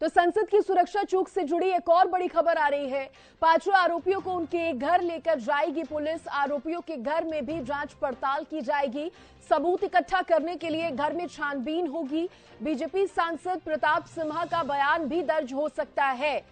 तो संसद की सुरक्षा चूक से जुड़ी एक और बड़ी खबर आ रही है। पांचों आरोपियों को उनके घर लेकर जाएगी पुलिस। आरोपियों के घर में भी जांच पड़ताल की जाएगी। सबूत इकट्ठा करने के लिए घर में छानबीन होगी। बीजेपी सांसद प्रताप सिम्हा का बयान भी दर्ज हो सकता है,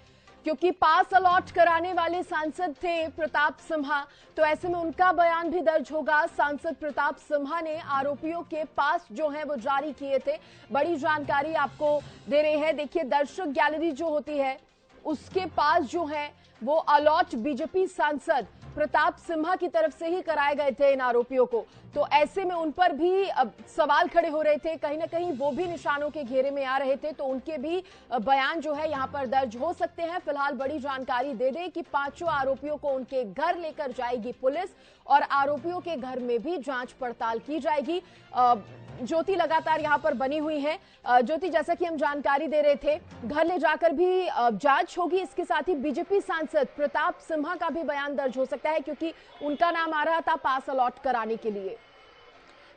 क्योंकि पास अलॉट कराने वाले सांसद थे प्रताप सिम्हा, तो ऐसे में उनका बयान भी दर्ज होगा। सांसद प्रताप सिम्हा ने आरोपियों के पास जो है वो जारी किए थे। बड़ी जानकारी आपको दे रहे हैं। देखिए, दर्शक गैलरी जो होती है उसके पास जो है वो अलॉट बीजेपी सांसद प्रताप सिम्हा की तरफ से ही कराए गए थे इन आरोपियों को। तो ऐसे में उन पर भी सवाल खड़े हो रहे थे, कहीं ना कहीं वो भी निशानों के घेरे में आ रहे थे, तो उनके भी बयान जो है यहां पर दर्ज हो सकते हैं। फिलहाल बड़ी जानकारी दे दें कि पांचों आरोपियों को उनके घर लेकर जाएगी पुलिस और आरोपियों के घर में भी जांच पड़ताल की जाएगी। ज्योति लगातार यहां पर बनी हुई है। ज्योति, जैसा कि हम जानकारी दे रहे थे, घर ले जाकर भी जांच होगी। इसके साथ ही बीजेपी सांसद प्रताप सिम्हा का भी बयान दर्ज हो सकता है, क्योंकि उनका नाम आ रहा था पास अलॉट कराने के लिए।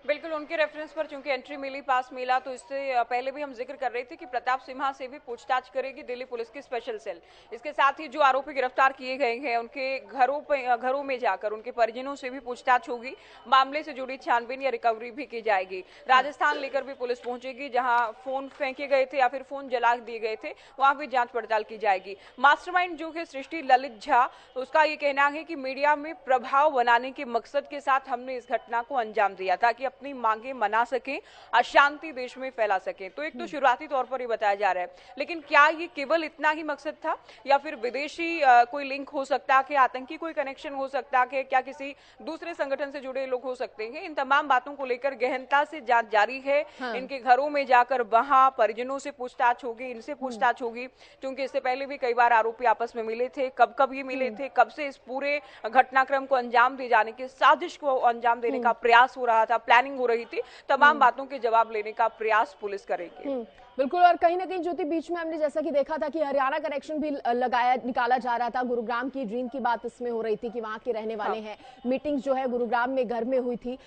बिल्कुल, उनके रेफरेंस पर चूंकि एंट्री मिली, पास मिला, तो इससे पहले भी हम जिक्र कर रहे थे कि प्रताप सिम्हा से भी पूछताछ करेगी दिल्ली पुलिस की स्पेशल सेल। इसके साथ ही जो आरोपी गिरफ्तार किए गए हैं उनके घरों में जाकर उनके परिजनों से भी पूछताछ होगी। मामले से जुड़ी छानबीन या रिकवरी भी की जाएगी। राजस्थान लेकर भी पुलिस पहुंचेगी, जहां फोन फेंके गए थे या फिर फोन जला दिए गए थे, वहां भी जांच पड़ताल की जाएगी। मास्टरमाइंड जो है सृष्टि ललित झा, उसका ये कहना है कि मीडिया में प्रभाव बनाने के मकसद के साथ हमने इस घटना को अंजाम दिया ताकि अपनी मांगे मना सकें, अशांति देश में फैला सकें। तो एक तो शुरुआती तौर पर ये बताया जा रहा है, लेकिन क्या ये केवल इतना ही मकसद था या फिर विदेशी कोई लिंक हो सकता है, आतंकी कोई कनेक्शन हो सकता है, क्या किसी दूसरे संगठन से जुड़े लोग हो सकते हैं? इन तमाम बातों को लेकर गहनता से जांच जारी है। हाँ। इनके घरों में जाकर वहां परिजनों से पूछताछ होगी, इनसे पूछताछ होगी, क्योंकि इससे पहले भी कई बार आरोपी आपस में मिले थे। कब कब ये मिले थे, कब से इस पूरे घटनाक्रम को अंजाम दिए जाने के, साजिश को अंजाम देने का प्रयास हो रहा था, प्लानिंग हो रही थी, तमाम बातों के जवाब लेने का प्रयास पुलिस करेगी। बिल्कुल। और कहीं ना कहीं ज्योति, बीच में हमने जैसा कि देखा था कि हरियाणा कनेक्शन भी निकाला जा रहा था। गुरुग्राम की ड्रीम की बात इसमें हो रही थी कि वहां के रहने वाले हैं। मीटिंग जो है गुरुग्राम में घर में हुई थी।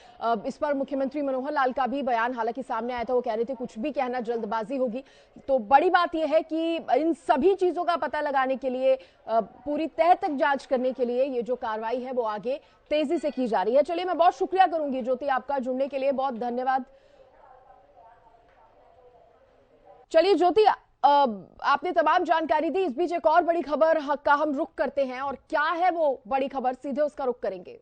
इस पर मुख्यमंत्री मनोहर लाल का भी बयान हालांकि सामने आया था। वो कह रहे थे कुछ भी कहना जल्दबाजी होगी। तो बड़ी बात यह है कि इन सभी चीजों का पता लगाने के लिए, पूरी तह तक जांच करने के लिए ये जो कार्रवाई है वो आगे तेजी से की जा रही है। चलिए, मैं बहुत शुक्रिया करूंगी ज्योति आपका, जुड़ने के लिए बहुत धन्यवाद। चलिए ज्योति, आपने तमाम जानकारी दी। इस बीच एक और बड़ी खबर का हम रुख करते हैं, और क्या है वो बड़ी खबर, सीधे उसका रुख करेंगे।